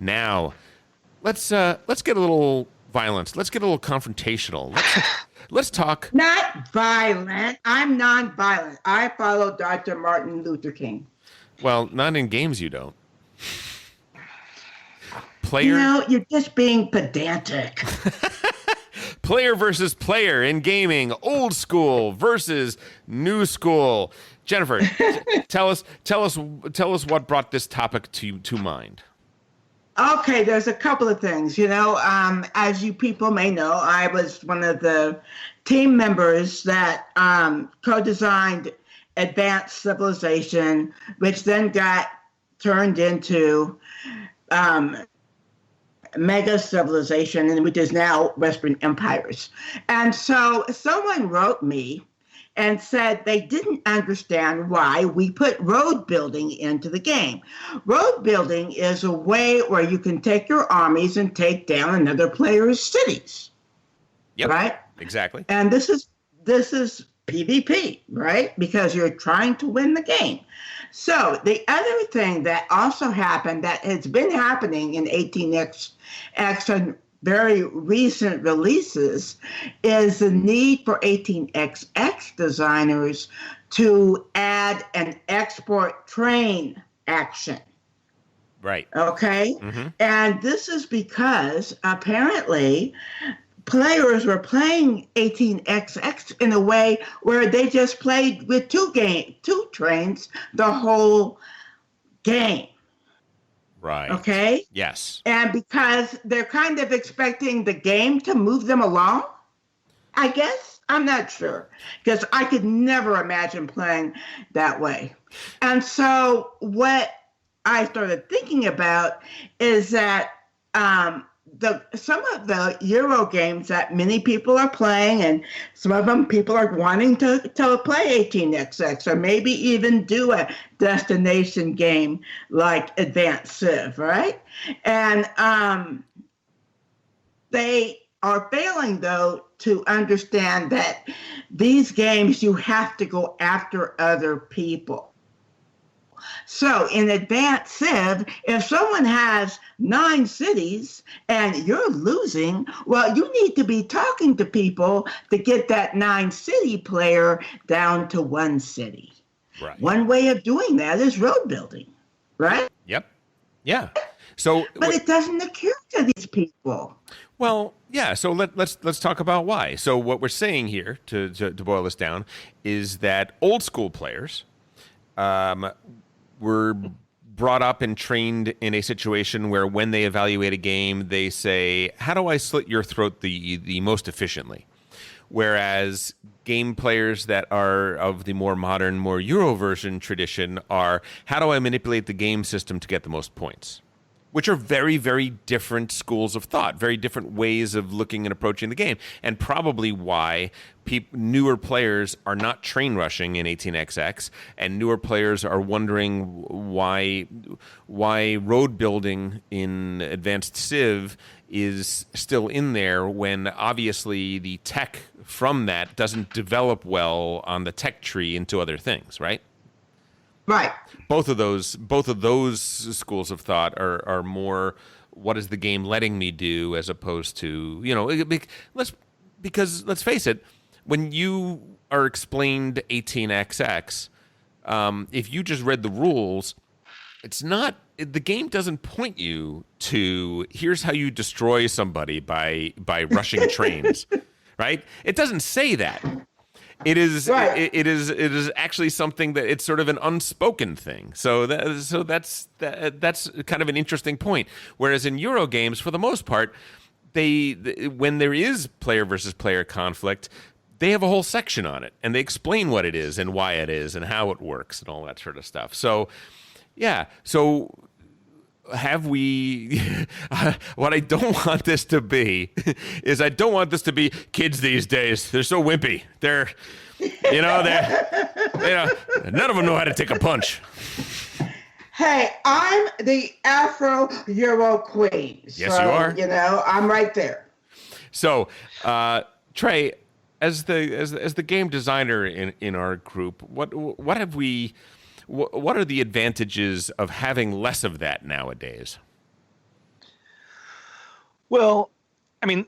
Now, let's get a little violence. Let's get a little confrontational. Let's talk. Not violent. I'm non-violent. I follow Dr. Martin Luther King. Well, not in games. You don't. You Player. know, you're just being pedantic. Player versus player in gaming, old school versus new school. Jennifer, tell us what brought this topic to mind. Okay, there's a couple of things. You know, as you people may know, I was one of the team members that co-designed Advanced Civilization, which then got turned into Mega Civilization, and which is now Western Empires. And so someone wrote me and said they didn't understand why we put road building into the game. Road building is a way where you can take your armies and take down another player's cities. Yep. Right? Exactly. And this is PvP, right? Because you're trying to win the game. So the other thing that also happened that has been happening in 18XX and very recent releases is the need for 18XX designers to add an export train action. Right. Okay? Mm-hmm. And this is because apparently players were playing 18XX in a way where they just played with two trains the whole game. Right. Okay? Yes. And because they're kind of expecting the game to move them along, I guess. I'm not sure. Because I could never imagine playing that way. And so what I started thinking about is that some of the Euro games that many people are playing, and some of them people are wanting to play 18XX, or maybe even do a destination game like Advanced Civ, right? And they are failing, though, to understand that these games, you have to go after other people. So in Advanced Civ, if someone has 9 cities and you're losing, well, you need to be talking to people to get that 9-city player down to 1 city. Right. One way of doing that is road building, right? Yep. Yeah. So, but it doesn't occur to these people. Well, yeah. So let's talk about why. So what we're saying here, to boil this down, is that old school players were brought up and trained in a situation where when they evaluate a game, they say, how do I slit your throat the most efficiently? Whereas game players that are of the more modern, more Euro version tradition are, how do I manipulate the game system to get the most points? Which are very, very different schools of thought, very different ways of looking and approaching the game, and probably why newer players are not train rushing in 18XX, and newer players are wondering why road building in Advanced Civ is still in there when obviously the tech from that doesn't develop well on the tech tree into other things, right? Right. Both of those schools of thought are more, what is the game letting me do, as opposed to, because let's face it, when you are explained 18XX, if you just read the rules, the game doesn't point you to, here's how you destroy somebody by rushing trains, right? It doesn't say that. It is right. It is actually something that it's sort of an unspoken thing. So that's kind of an interesting point. Whereas in Euro games, for the most part, when there is player versus player conflict, they have a whole section on it, and they explain what it is and why it is and how it works and all that sort of stuff. So, yeah. So have we what I don't want this to be is, I don't want this to be kids these days. They're so wimpy. They're none of them know how to take a punch. Hey, I'm the Afro Euro queen. Yes, you are. I'm right there. So, Trey, as the game designer in our group, what are the advantages of having less of that nowadays? Well, I mean,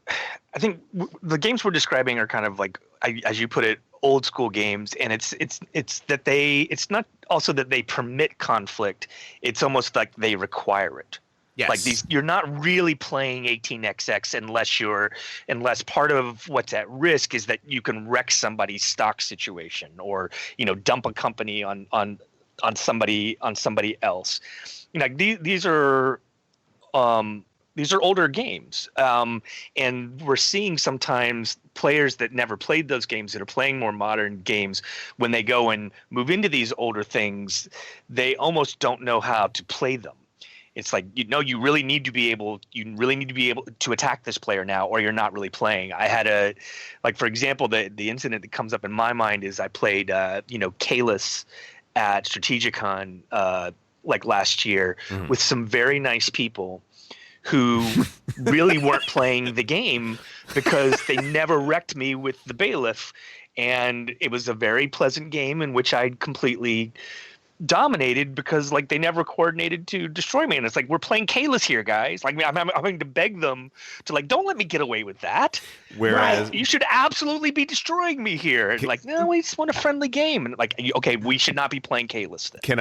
I think the games we're describing are kind of like, as you put it, old school games, and it's that it's not also that they permit conflict. It's almost like they require it. Yes. Like you're not really playing 18xx unless part of what's at risk is that you can wreck somebody's stock situation, or dump a company on somebody else. These are older games, and we're seeing sometimes players that never played those games that are playing more modern games. When they go and move into these older things, they almost don't know how to play them. It's like, you really need to be able to attack this player now, or you're not really playing. I had for example, the incident that comes up in my mind is I played Kalis at Strategicon last year with some very nice people who really weren't playing the game because they never wrecked me with the bailiff. And it was a very pleasant game in which I completely dominated because they never coordinated to destroy me. And it's like, we're playing Kalis here, guys. I'm having to beg them to don't let me get away with that. Whereas you should absolutely be destroying me here. And no, we just want a friendly game. And okay, we should not be playing Kalis then. Can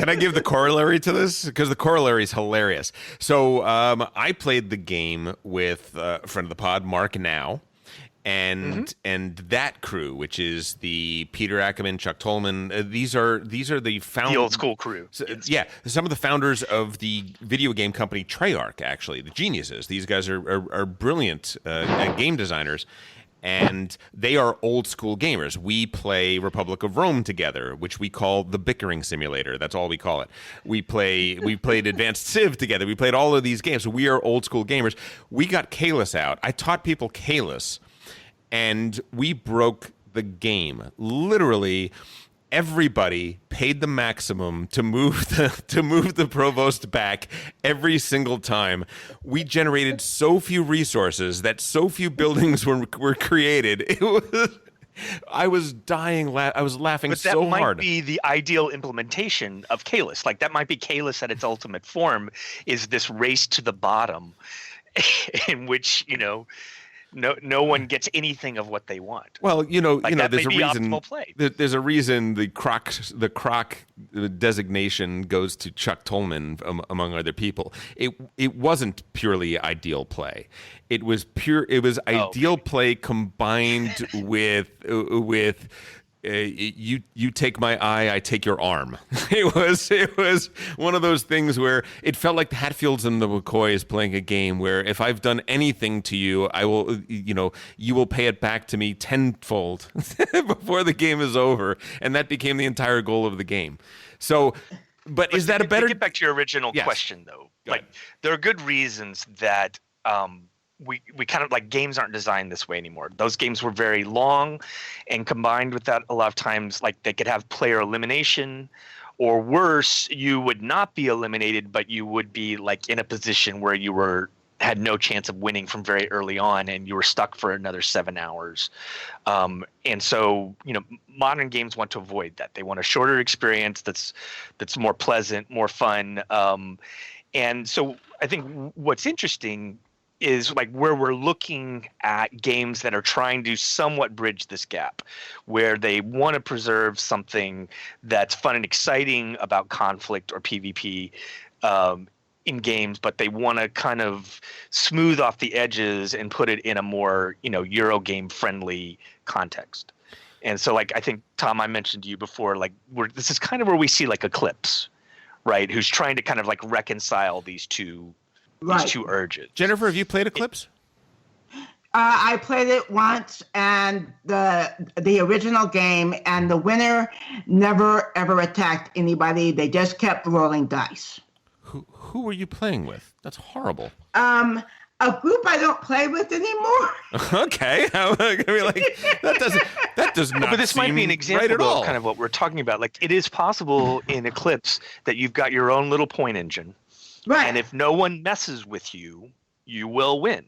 I give the corollary to this? Because the corollary is hilarious. So I played the game with a friend of the pod, Mark Now. And that crew, which is the Peter Ackerman, Chuck Tolman, these are the founders, the old school crew. Yeah, some of the founders of the video game company Treyarch, actually, the geniuses. These guys are brilliant game designers, and they are old school gamers. We play Republic of Rome together, which we call the bickering simulator. That's all we call it. We played Advanced Civ together. We played all of these games. So we are old school gamers. We got Kalis out. I taught people Kalis. And we broke the game. Literally, everybody paid the maximum to move the provost back every single time. We generated so few resources that so few buildings were created. I was dying. I was laughing so hard. But that might be the ideal implementation of Kalis. That might be Kalis at its ultimate form, is this race to the bottom in which, no one gets anything of what they want. Well, there's a reason. Optimal play. There's a reason the croc designation goes to Chuck Tolman among other people. It wasn't purely ideal play. It was ideal play combined with you take my eye, I take your arm. It was one of those things where it felt like the Hatfields and the McCoys playing a game where if I've done anything to you, I will, you will pay it back to me tenfold before the game is over, and that became the entire goal of the game. So, but is that a better? To get back to your original question, though, there are good reasons that. We kind of games aren't designed this way anymore. Those games were very long, and combined with that, a lot of times they could have player elimination, or worse, you would not be eliminated, but you would be in a position where you had no chance of winning from very early on, and you were stuck for another 7 hours. And so, modern games want to avoid that. They want a shorter experience that's more pleasant, more fun. And so I think what's interesting is where we're looking at games that are trying to somewhat bridge this gap, where they want to preserve something that's fun and exciting about conflict or PvP in games, but they want to kind of smooth off the edges and put it in a more, Eurogame friendly context. And so I think, Tom, I mentioned to you before, this is kind of where we see Eclipse, right? Who's trying to kind of reconcile these two urges. Jennifer, have you played Eclipse? I played it once, and the original game, and the winner never ever attacked anybody. They just kept rolling dice. Who were you playing with? That's horrible. A group I don't play with anymore. Okay, that does not. But this might be an example right of kind of what we're talking about. It is possible in Eclipse that you've got your own little point engine. Right. And if no one messes with you, you will win.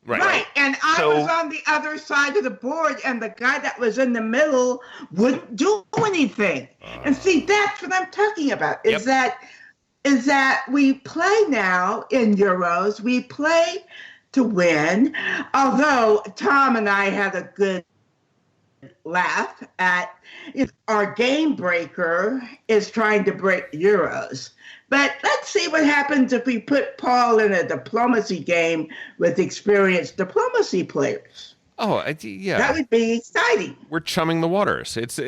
Right. And I was on the other side of the board, and the guy that was in the middle wouldn't do anything. And see, that's what I'm talking about, is that is that we play now in Euros. We play to win, although Tom and I had a good laugh at if our game breaker is trying to break Euros. But let's see what happens if we put Paul in a diplomacy game with experienced diplomacy players. Oh, yeah. That would be exciting. We're chumming the waters. It's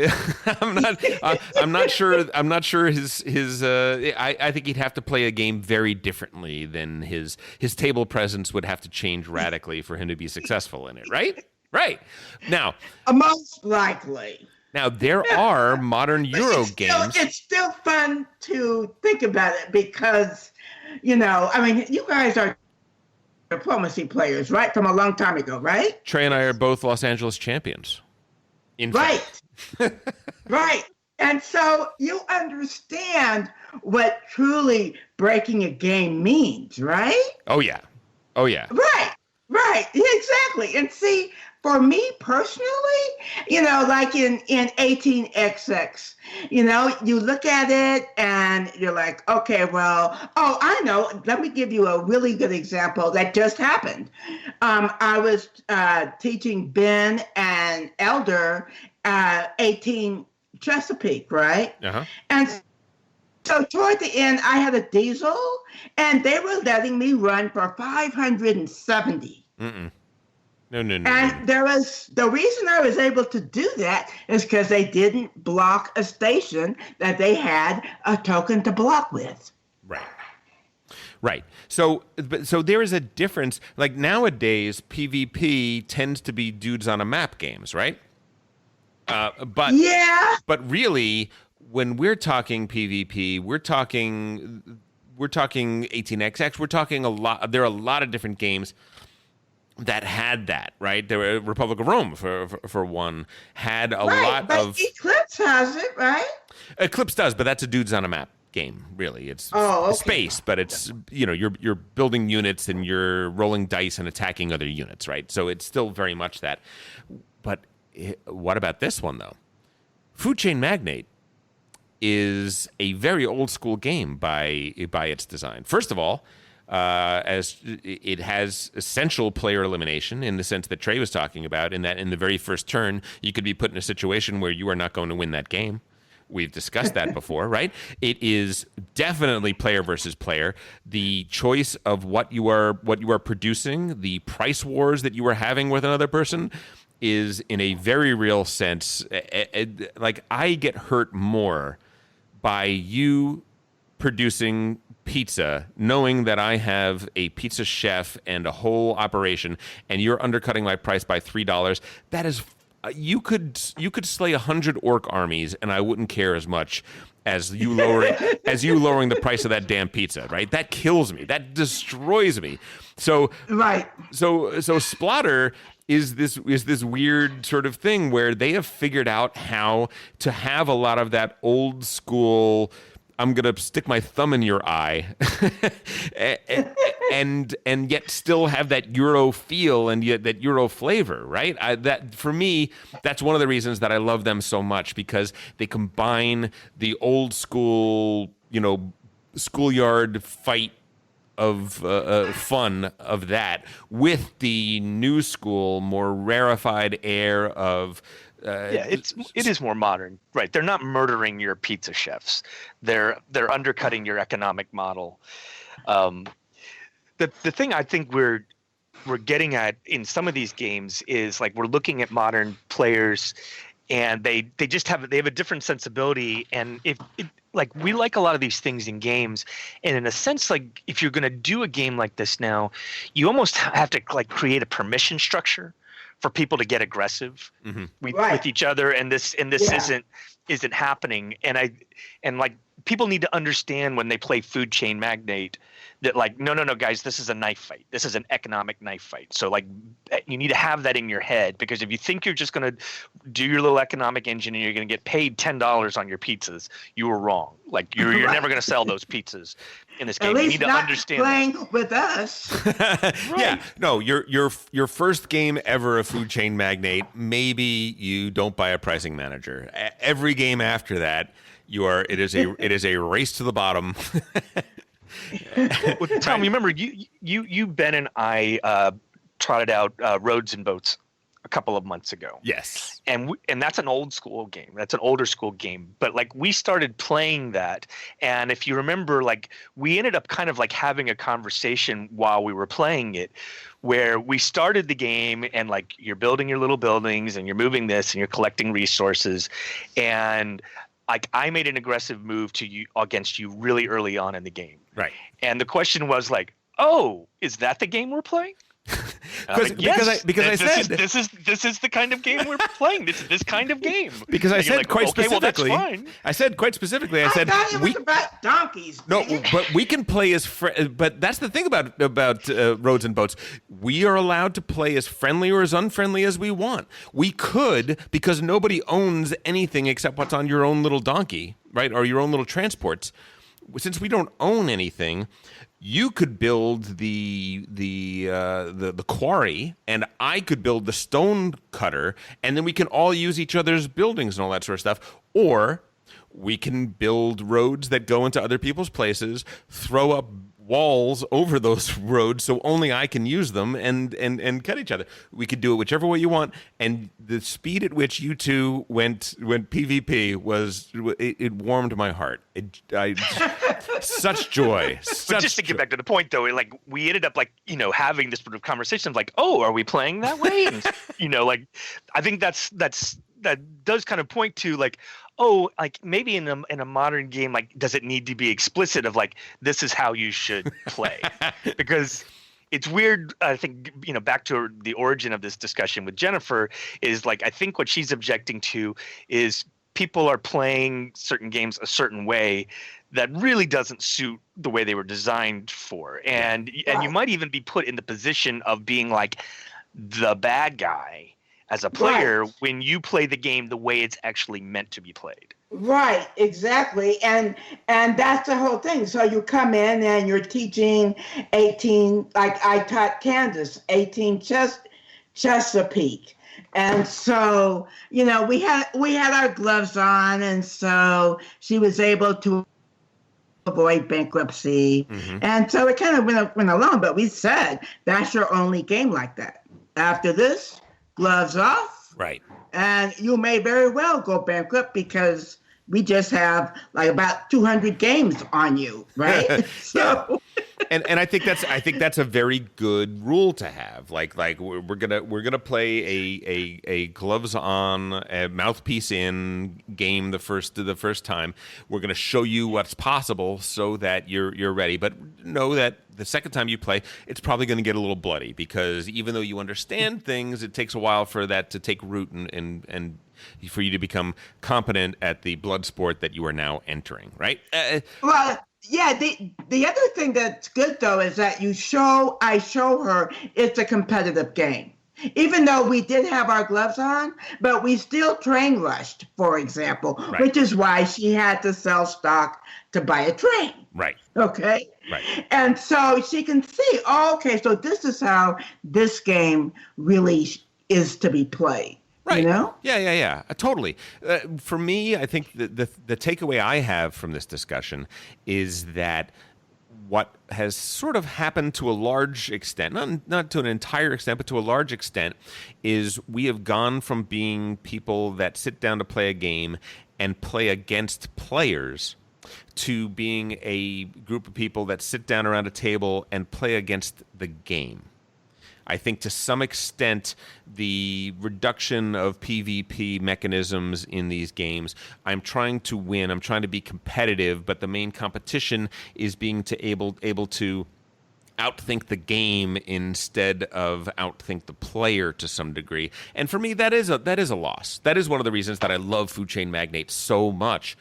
I'm not sure. I'm not sure his. I think he'd have to play a game very differently than his table presence would have to change radically for him to be successful in it. Right. Right. Now, most likely. Now, there are modern Euro games. It's still fun to think about it because, I mean, you guys are diplomacy players, right? From a long time ago, right? Trey and I are both Los Angeles champions. Right. Right. And so you understand what truly breaking a game means, right? Oh, yeah. Oh, yeah. Right. Right. Exactly. And see, for me personally, like in 18XX, you look at it and you're like, okay, well, I know. Let me give you a really good example that just happened. I was teaching Ben and Elder 18 Chesapeake, right? Uh-huh. And so toward the end, I had a diesel, and they were letting me run for 570. Mm-mm. No. And there was the reason I was able to do that is because they didn't block a station that they had a token to block with. Right. So there is a difference. Like nowadays, PvP tends to be dudes on a map games, right? But really, when we're talking PvP, we're talking 18xx. We're talking a lot. There are a lot of different games that had that, right? There were Republic of Rome for one had a lot but of. Eclipse has it, right? Eclipse does, but that's a dudes on a map game. Really, it's okay. space, but it's you're building units and you're rolling dice and attacking other units, right? So it's still very much that. But what about this one though? Food Chain Magnate is a very old school game by its design. First of all, as it has essential player elimination in the sense that Trey was talking about, in that in the very first turn, you could be put in a situation where you are not going to win that game. We've discussed that before, right? It is definitely player versus player. The choice of what you are producing, the price wars that you are having with another person is in a very real sense, like I get hurt more by you producing pizza, knowing that I have a pizza chef and a whole operation, and you're undercutting my price by $3. That is, you could slay 100 orc armies, and I wouldn't care as much as you lowering the price of that damn pizza. Right? That kills me. That destroys me. So right. So Splotter is this weird sort of thing where they have figured out how to have a lot of that old school, I'm gonna stick my thumb in your eye, and yet still have that Euro feel and yet that Euro flavor, right? That for me, that's one of the reasons that I love them so much, because they combine the old school, schoolyard fight of fun of that with the new school, more rarefied air of. It is more modern, right? They're not murdering your pizza chefs. They're undercutting your economic model. The thing I think we're getting at in some of these games is like we're looking at modern players, and they have a different sensibility. And like we like a lot of these things in games, and in a sense, like if you're going to do a game like this now, you almost have to like create a permission structure for people to get aggressive with each other, and this isn't happening. And like people need to understand when they play Food Chain Magnate that like no guys, this is a knife fight. This is an economic knife fight. So like you need to have that in your head, because if you think you're just going to do your little economic engine and you're going to get paid $10 on your pizzas, you were wrong. Like you're never going to sell those pizzas in this game. At least you need to not understand playing that. with us. Right. Yeah, no, your first game ever of Food Chain Magnate, maybe you don't buy a pricing manager. Every game after that, You are. It is a race to the bottom. Well, Tom, you remember you Ben and I trotted out Roads and Boats a couple of months ago. Yes. And that's an old school game. That's an older school game. But like we started playing that, and if you remember, like we ended up kind of like having a conversation while we were playing it, where we started the game and like you're building your little buildings and you're moving this and you're collecting resources, and like I made an aggressive move to you against you really early on in the game. Right. And the question was like, oh, is that the game we're playing? Because I said this is the kind of game we're playing. This kind of game. Because I said like, quite okay, specifically. Well, that's fine. I said quite specifically. I said thought it was about donkeys. No, man. but we can play as but that's the thing about Roads and Boats. We are allowed to play as friendly or as unfriendly as we want. We could, because nobody owns anything except what's on your own little donkey, right, or your own little transports. Since we don't own anything, you could build the quarry, and I could build the stone cutter, and then we can all use each other's buildings and all that sort of stuff. Or we can build roads that go into other people's places, throw up walls over those roads so only I can use them, and cut each other. We could do it whichever way you want, and the speed at which you two went PvP it warmed my heart. Such joy. But just to get back to the point, though, like we ended up like having this sort of conversation of like, oh, are we playing that way? And, like I think that does kind of point to like, oh, like maybe in a modern game, like does it need to be explicit of like this is how you should play? Because it's weird. I think back to the origin of this discussion with Jennifer is like I think what she's objecting to is people are playing certain games a certain way that really doesn't suit the way they were designed for, and you might even be put in the position of being like the bad guy as a player when you play the game the way it's actually meant to be played. Right, exactly. And that's the whole thing. So you come in and you're teaching 18, like I taught Candace, 18 Chesapeake. And so, we had our gloves on, and so she was able to avoid bankruptcy. Mm-hmm. And so it kind of went along, but we said, that's your only game like that. After this, gloves off. Right. And you may very well go bankrupt because we just have like about 200 games on you, right? So and I think that's a very good rule to have. Like we're gonna play a gloves on, a mouthpiece in game the first time. We're gonna show you what's possible so that you're ready. But know that the second time you play, it's probably going to get a little bloody because even though you understand things, it takes a while for that to take root and for you to become competent at the blood sport that you are now entering, right? Well, yeah. The other thing that's good though is that I show her it's a competitive game. Even though we did have our gloves on, but we still train rushed, for example, right. Which is why she had to sell stock to buy a train. Right. Okay. Right. And so she can see, so this is how this game really is to be played. Right. Yeah, totally. For me, I think the takeaway I have from this discussion is that what has sort of happened to a large extent, not to an entire extent, but to a large extent, is we have gone from being people that sit down to play a game and play against players to being a group of people that sit down around a table and play against the game. I think to some extent, the reduction of PvP mechanisms in these games, I'm trying to win, I'm trying to be competitive, but the main competition is being able to outthink the game instead of outthink the player to some degree. And for me, that is a loss. That is one of the reasons that I love Food Chain Magnate so much.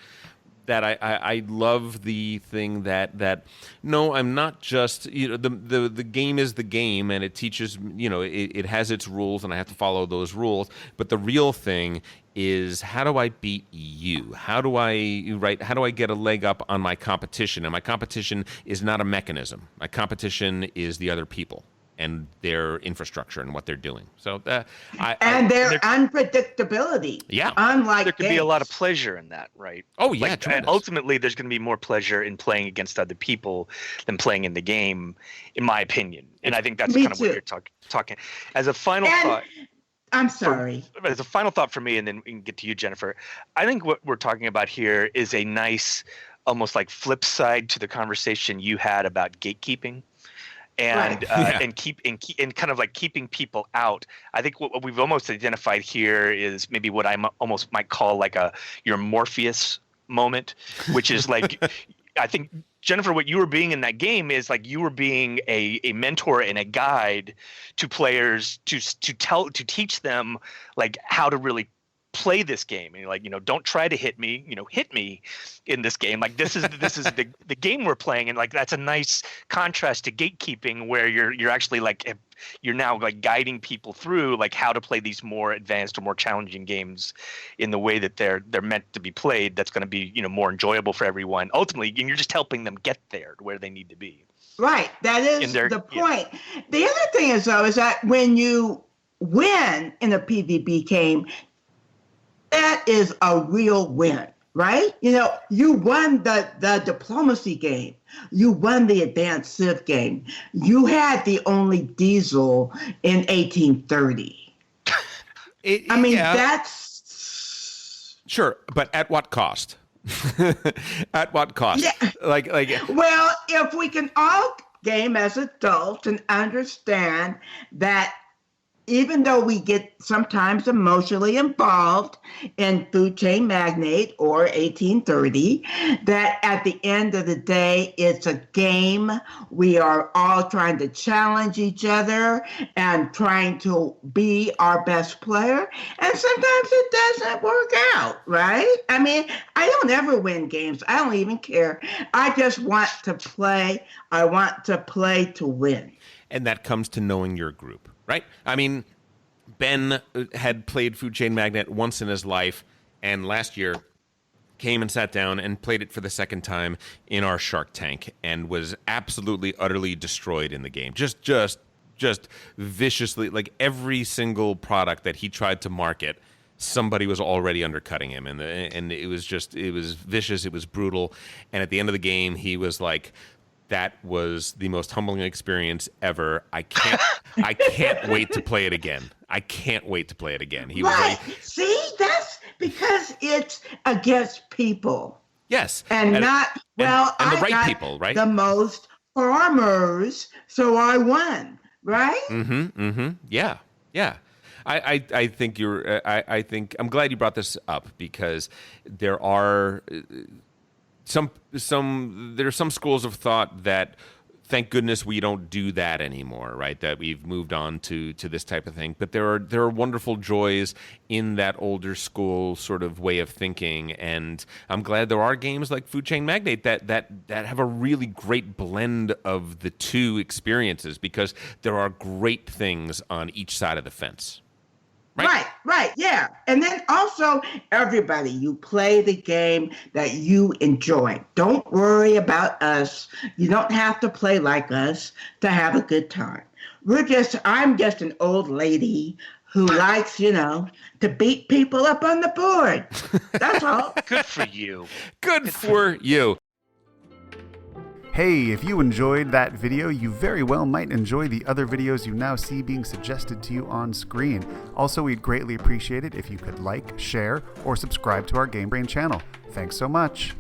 That I love the thing that no, I'm not just the game is the game and it teaches it has its rules and I have to follow those rules, but the real thing is how do I beat you? How do I get a leg up on my competition? And my competition is not a mechanism. My competition is the other people. and their infrastructure and what they're doing. So their unpredictability. Yeah. Unlike there could be a lot of pleasure in that, right? Oh yeah, Like, tremendous. ultimately, there's going to be more pleasure in playing against other people than playing in the game, in my opinion. And I think that's Me kind of what too. you're talking. As a final thought, I'm sorry. as a final thought for me, and then we can get to you, Jennifer. I think what we're talking about here is a nice, almost like flip side to the conversation you had about gatekeeping. And Right. and kind of like keeping people out. I think what we've almost identified here is maybe what I almost might call like your Morpheus moment, which is like I think, Jennifer, what you were being in that game is like you were being a mentor and a guide to players to teach them like how to really play this game. And you're like, don't try to hit me, hit me in this game. Like this is the game we're playing. And like that's a nice contrast to gatekeeping, where you're actually like you're now like guiding people through like how to play these more advanced or more challenging games in the way that they're meant to be played. That's going to be more enjoyable for everyone ultimately, and you're just helping them get there to where they need to be. Right. That is the point. Yeah. The other thing is though is that when you win in a PvP game, that is a real win, right? You won the diplomacy game. You won the advanced civ game. You had the only diesel in 1830. That's... Sure, but at what cost? At what cost? Yeah. Like. Well, if we can all game as adults and understand that even though we get sometimes emotionally involved in Food Chain Magnate or 1830, that at the end of the day, it's a game. We are all trying to challenge each other and trying to be our best player. And sometimes it doesn't work out, right? I don't ever win games. I don't even care. I just want to play. I want to play to win. And that comes to knowing your group. Right? Ben had played Food Chain Magnate once in his life, and last year came and sat down and played it for the second time in our Shark Tank, and was absolutely, utterly destroyed in the game. Just viciously, like every single product that he tried to market, somebody was already undercutting him, and it was vicious, it was brutal, and at the end of the game, he was like, that was the most humbling experience ever. I can't wait to play it again. I can't wait to play it again. He was like, see, that's because it's against people. Yes. And the right people, right? The most farmers, so I won, right? Yeah. I think I'm glad you brought this up, because there are there are some schools of thought that, thank goodness we don't do that anymore, right? That we've moved on to this type of thing. But there are wonderful joys in that older school sort of way of thinking, and I'm glad there are games like Food Chain Magnate that have a really great blend of the two experiences, because there are great things on each side of the fence. Right, yeah. And then also, everybody, you play the game that you enjoy. Don't worry about us. You don't have to play like us to have a good time. I'm just an old lady who likes, to beat people up on the board. That's all. Good for you. Good for you. Hey, if you enjoyed that video, you very well might enjoy the other videos you now see being suggested to you on screen. Also, we'd greatly appreciate it if you could like, share, or subscribe to our Game Brain channel. Thanks so much.